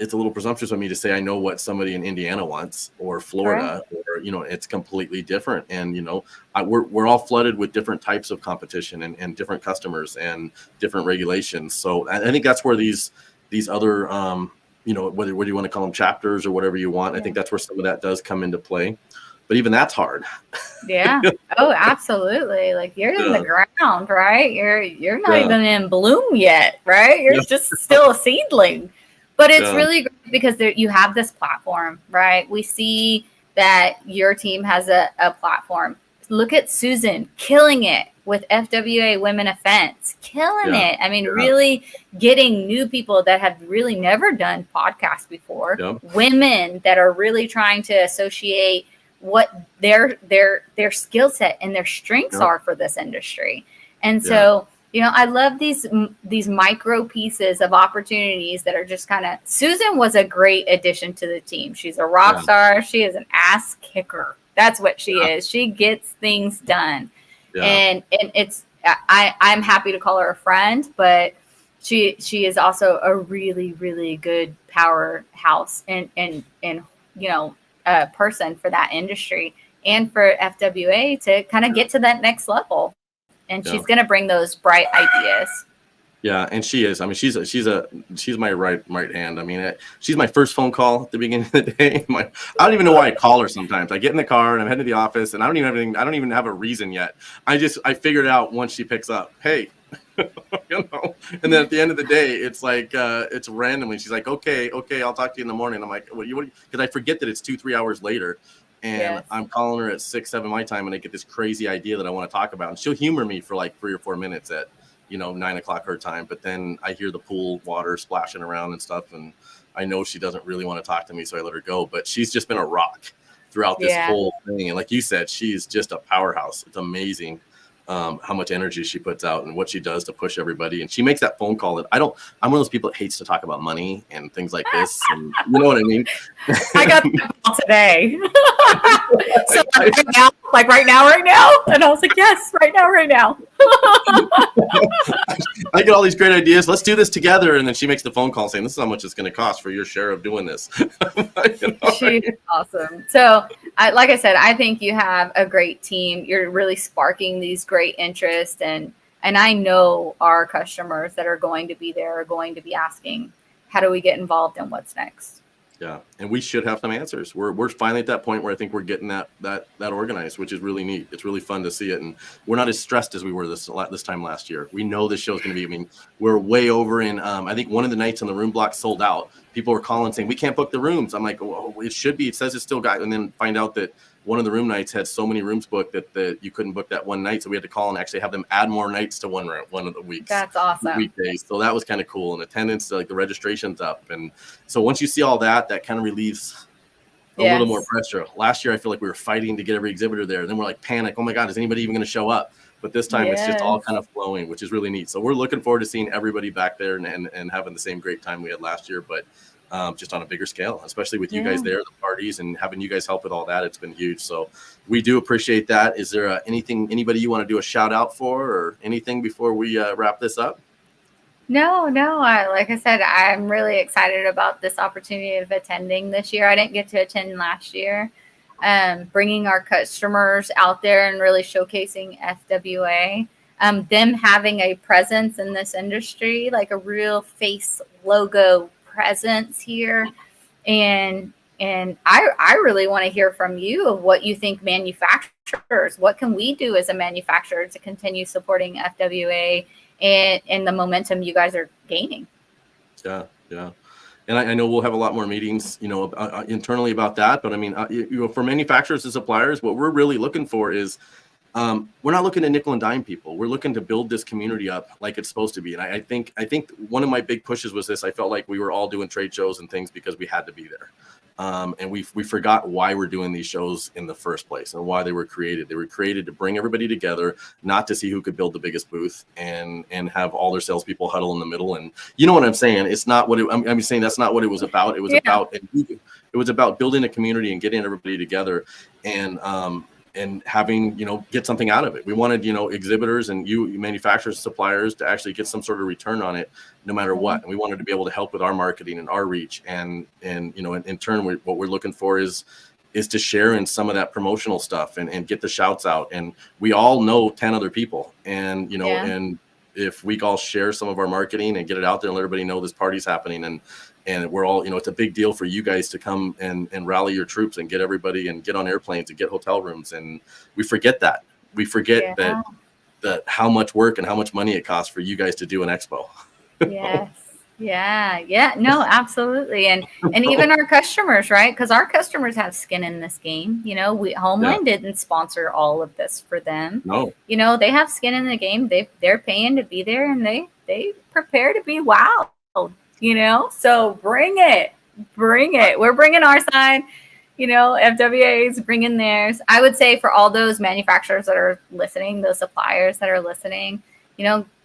it's a little presumptuous of me to say I know what somebody in Indiana wants or Florida, or it's completely different. And we're all flooded with different types of competition and different customers and different regulations. So I think that's where these other whether you want to call them chapters or whatever you want, I think that's where some of that does come into play. But even that's hard. Yeah. Oh, absolutely. Like you're in the ground, right? You're not even in bloom yet, right? You're just still a seedling. But it's really great because you have this platform, right? We see that your team has a platform. Look at Susan killing it with FWA Women Offense, killing it. I mean, really getting new people that have really never done podcasts before, women that are really trying to associate what their skill set and their strengths are for this industry. And so, I love these micro pieces of opportunities that are just kind of. Susan was a great addition to the team. She's a rock star. She is an ass kicker. That's what she is. She gets things done. And it's I'm happy to call her a friend, but she is also a really, really good powerhouse and person for that industry and for FWA to kind of get to that next level. And she's going to bring those bright ideas. Yeah, and she is. I mean, she's my right hand. I mean, she's my first phone call at the beginning of the day. I don't even know why I call her sometimes. I get in the car and I'm heading to the office, and I don't even have a reason yet. I figured it out once she picks up. Hey, And then at the end of the day, it's like it's randomly. She's like, okay, I'll talk to you in the morning. I'm like, what? Because I forget that it's 2-3 hours later. And I'm calling her at 6-7 my time, and I get this crazy idea that I want to talk about. And she'll humor me for like 3 or 4 minutes at 9 o'clock her time. But then I hear the pool water splashing around and stuff, and I know she doesn't really want to talk to me, so I let her go. But she's just been a rock throughout this whole thing. And like you said, she's just a powerhouse. It's amazing how much energy she puts out and what she does to push everybody. And she makes that phone call that I'm one of those people that hates to talk about money and things like this. And you know what I mean? I got the call today. So right now. And I was like, yes, right now. I get all these great ideas. Let's do this together. And then she makes the phone call saying, this is how much it's going to cost for your share of doing this. She's awesome. So like I said, I think you have a great team. You're really sparking these great interests. And I know our customers that are going to be there are going to be asking, how do we get involved and what's next? Yeah, and we should have some answers. We're finally at that point where I think we're getting that organized, which is really neat. It's really fun to see it, and we're not as stressed as we were this time last year. We know this show's going to be. I mean, we're way over in. I think one of the nights on the room block sold out. People were calling saying we can't book the rooms. I'm like, well, it should be. It says it's still got, and then find out that one of the room nights had so many rooms booked that you couldn't book that one night, so we had to call and actually have them add more nights to one of the weeks. That's awesome. Weekdays. So that was kind of cool, and attendance, like the registration's up, and so once you see all that kind of relieves a little more pressure. Last year, I feel like we were fighting to get every exhibitor there, and then we're like panic. Oh my God, is anybody even going to show up? But this time it's just all kind of flowing, which is really neat. So we're looking forward to seeing everybody back there and having the same great time we had last year, but just on a bigger scale, especially with you guys there, the parties, and having you guys help with all that. It's been huge. So we do appreciate that. Is there anybody you want to do a shout out for or anything before we wrap this up? No. Like I said, I'm really excited about this opportunity of attending this year. I didn't get to attend last year. Bringing our customers out there and really showcasing FWA. Them having a presence in this industry, like a real face logo presence here, and I really want to hear from you of what you think manufacturers, what can we do as a manufacturer to continue supporting FWA and the momentum you guys are gaining. Yeah. And I know we'll have a lot more meetings, internally about that. But I mean, for manufacturers and suppliers, what we're really looking for is we're not looking to nickel and dime people. We're looking to build this community up like it's supposed to be. And I think one of my big pushes was this. I felt like we were all doing trade shows and things because we had to be there. And we forgot why we're doing these shows in the first place and why they were created. They were created to bring everybody together, not to see who could build the biggest booth and have all their salespeople huddle in the middle. And you know what I'm saying? It's not what I'm saying. That's not what it was about. It was about building a community and getting everybody together. And and having, get something out of it. We wanted, exhibitors and you manufacturers, suppliers to actually get some sort of return on it, no matter what. And we wanted to be able to help with our marketing and our reach. And in turn, what we're looking for is to share in some of that promotional stuff and get the shouts out. And we all know 10 other people, and, and if we all share some of our marketing and get it out there and let everybody know this party's happening, and we're all, it's a big deal for you guys to come and rally your troops and get everybody and get on airplanes and get hotel rooms. And we forget that. We forget that how much work and how much money it costs for you guys to do an expo. Yes. Yeah. No, absolutely. And even our customers, right? Because our customers have skin in this game. Homeland didn't sponsor all of this for them. No. They have skin in the game. They're paying to be there, and they prepare to be wowed. So bring it. We're bringing our side. FWA is bringing theirs. I would say for all those manufacturers that are listening, those suppliers that are listening,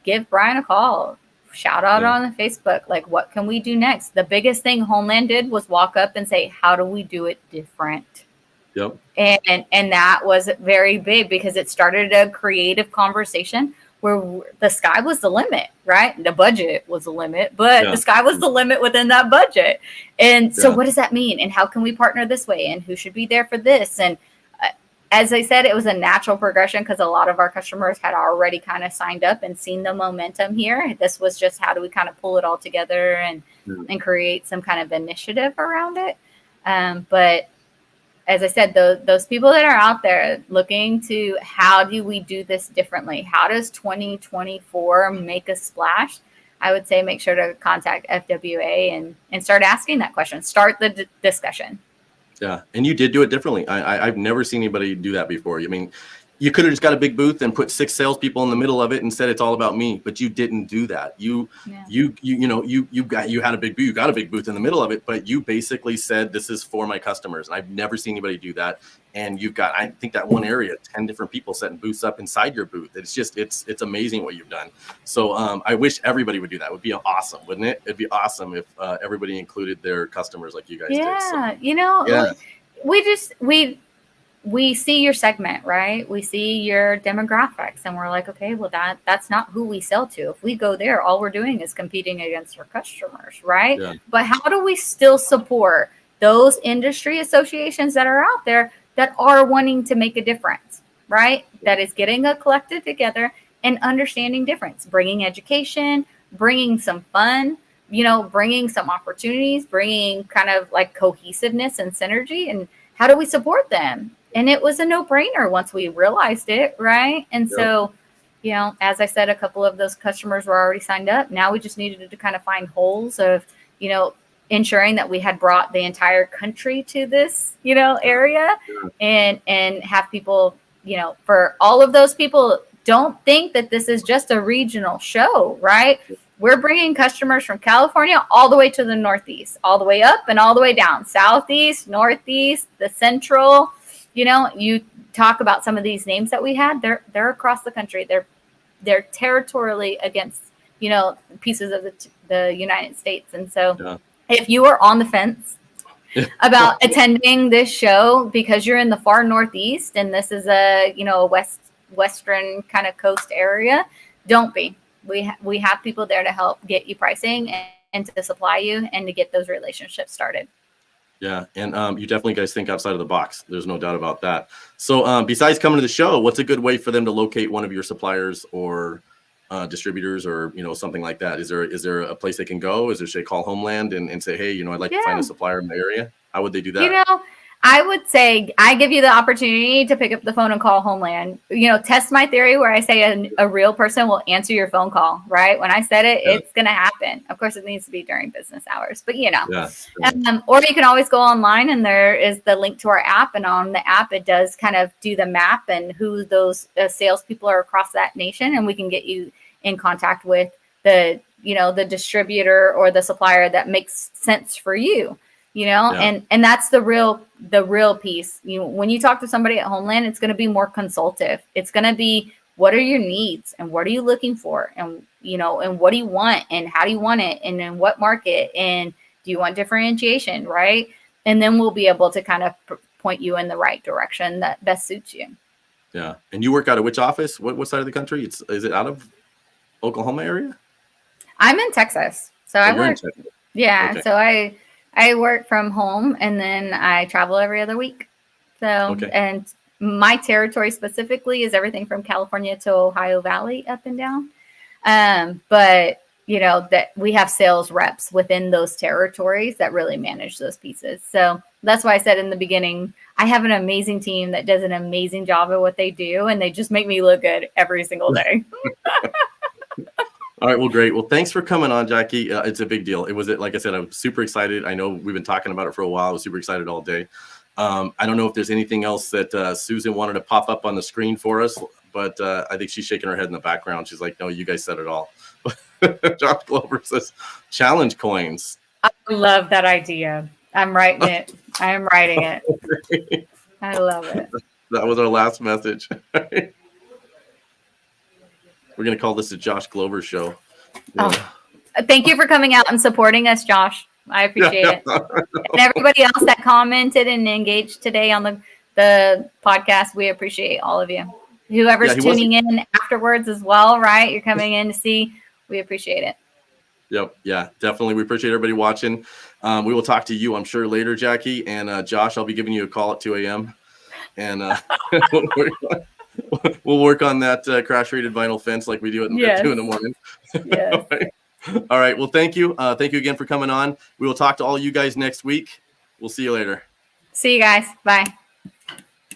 give Brian a call. Shout out on Facebook, like, what can we do next? The biggest thing Homeland did was walk up and say, how do we do it different? Yep. And that was very big, because it started a creative conversation where the sky was the limit, right? The budget was the limit, but the sky was the limit within that budget. And so what does that mean? And how can we partner this way? And who should be there for this? And as I said, it was a natural progression, because a lot of our customers had already kind of signed up and seen the momentum here. This was just, how do we kind of pull it all together and create some kind of initiative around it. But as I said, those people that are out there looking to, how do we do this differently? How does 2024 make a splash? I would say make sure to contact FWA and start asking that question. Start the discussion. Yeah. And you did do it differently. I've never seen anybody do that before. I mean, you could have just got a big booth and put 6 salespeople in the middle of it and said it's all about me, but you didn't do that. You had a big booth, you got a big booth in the middle of it, but you basically said, this is for my customers. And I've never seen anybody do that. And you've got, I think, that one area, 10 different people setting booths up inside your booth. It's just, it's amazing what you've done. So I wish everybody would do that. It would be awesome, wouldn't it? It'd be awesome if everybody included their customers like you guys did. So, we see your segment, right? We see your demographics, and we're like, okay, well, that's not who we sell to. If we go there, all we're doing is competing against our customers, right? Yeah. But how do we still support those industry associations that are out there that are wanting to make a difference, right? That is getting a collective together and understanding difference, bringing education, bringing some fun, bringing some opportunities, bringing kind of like cohesiveness and synergy. And how do we support them? And it was a no-brainer once we realized it, right? And so, as I said, a couple of those customers were already signed up. Now we just needed to kind of find holes of, ensuring that we had brought the entire country to this, area, and have people, for all of those people, don't think that this is just a regional show, right? We're bringing customers from California all the way to the Northeast, all the way up and all the way down, Southeast, Northeast, the Central. You talk about some of these names that we had, they're across the country. They're territorially against, pieces of the United States. And so if you are on the fence about attending this show because you're in the far Northeast and this is a, Western kind of coast area, don't be. We have people there to help get you pricing and to supply you and to get those relationships started. Yeah. And you definitely guys think outside of the box. There's no doubt about that. So besides coming to the show, what's a good way for them to locate one of your suppliers or distributors or, something like that? Is there a place they can go? Should they call Homeland and say, hey, I'd like to find a supplier in the area? How would they do that? I would say I give you the opportunity to pick up the phone and call Homeland. Test my theory where I say a real person will answer your phone call, right? When I said it, it's going to happen. Of course, it needs to be during business hours, but or you can always go online and there is the link to our app. And on the app, it does kind of do the map and who those salespeople are across that nation. And we can get you in contact with the distributor or the supplier that makes sense for you. And that's the real piece. When you talk to somebody at Homeland, it's going to be more consultative. It's going to be, what are your needs and what are you looking for? And, and what do you want and how do you want it? And in what market? And do you want differentiation? Right. And then we'll be able to kind of point you in the right direction that best suits you. Yeah. And you work out of which office? What side of the country? Is it out of Oklahoma area? I'm in Texas. So Oh, I you're in work. Texas. Yeah. Okay. So I work from home and then I travel every other week. So, Okay. and my territory specifically is everything from California to Ohio Valley up and down. But you know, that we have sales reps within those territories that really manage those pieces. So that's why I said in the beginning, I have an amazing team that does an amazing job at what they do. And they just make me look good every single day. All right. Well, great. Well, thanks for coming on, Jackie. It's a big deal. Like I said, I'm super excited. I know we've been talking about it for a while. I was super excited all day. I don't know if there's anything else that Susan wanted to pop up on the screen for us, but I think she's shaking her head in the background. She's like, no, you guys said it all. Josh Glover says challenge coins. I love that idea. I'm writing it. I am writing it. I love it. That was our last message. We're going to call this a Josh Glover show. Yeah. Oh, thank you for coming out and supporting us, Josh. I appreciate it. And everybody else that commented and engaged today on the podcast, we appreciate all of you. Whoever's tuning in afterwards as well, right? You're coming in to see. We appreciate it. Yep. Yeah, definitely. We appreciate everybody watching. We will talk to you, I'm sure, later, Jackie. And Josh, I'll be giving you a call at 2 a.m. And we'll work on that crash-rated vinyl fence like we do at 2 in the morning. Yes. All right. Well, thank you. Thank you again for coming on. We will talk to all you guys next week. We'll see you later. See you guys. Bye.